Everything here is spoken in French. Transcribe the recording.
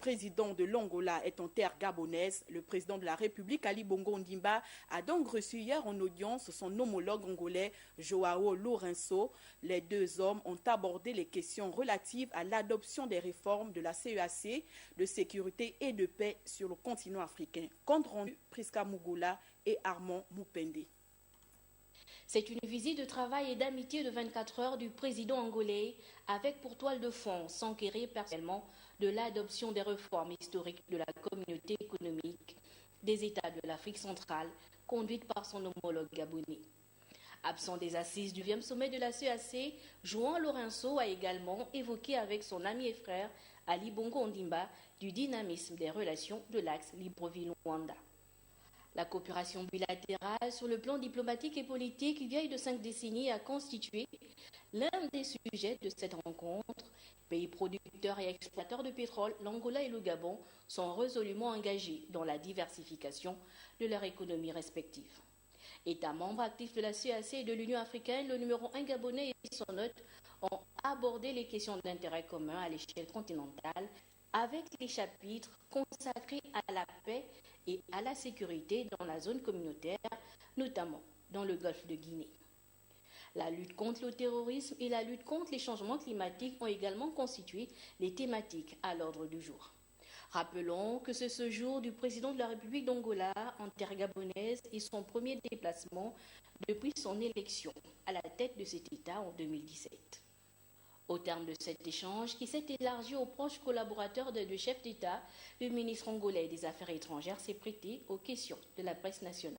président de l'Angola est en terre gabonaise. Le président de la République, Ali Bongo Ondimba, a donc reçu hier en audience son homologue angolais, Joao Lourenço. Les deux hommes ont abordé les questions relatives à l'adoption des réformes de la CEAC, de sécurité et de paix sur le continent africain. Compte rendu, Priska Mugula et Armand Moupende. C'est une visite de travail et d'amitié de 24 heures du président angolais avec pour toile de fond s'enquérir personnellement de l'adoption des réformes historiques de la communauté économique des États de l'Afrique centrale conduite par son homologue gabonais. Absent des assises du 20e sommet de la CEAC, Joao Lourenço a également évoqué avec son ami et frère Ali Bongo Ondimba du dynamisme des relations de l'axe Libreville-Luanda. La coopération bilatérale sur le plan diplomatique et politique vieille de 5 décennies a constitué l'un des sujets de cette rencontre. Pays producteurs et exploiteurs de pétrole, l'Angola et le Gabon sont résolument engagés dans la diversification de leur économie respective. États membres actifs de la CEAC et de l'Union africaine, le numéro 1 gabonais et son hôte ont abordé les questions d'intérêt commun à l'échelle continentale avec les chapitres consacrés à la paix et à la sécurité dans la zone communautaire, notamment dans le golfe de Guinée. La lutte contre le terrorisme et la lutte contre les changements climatiques ont également constitué les thématiques à l'ordre du jour. Rappelons que c'est ce jour du président de la République d'Angola en terre gabonaise et son premier déplacement depuis son élection à la tête de cet État en 2017. Au terme de cet échange, qui s'est élargi aux proches collaborateurs des deux chefs d'État, le ministre angolais des Affaires étrangères s'est prêté aux questions de la presse nationale.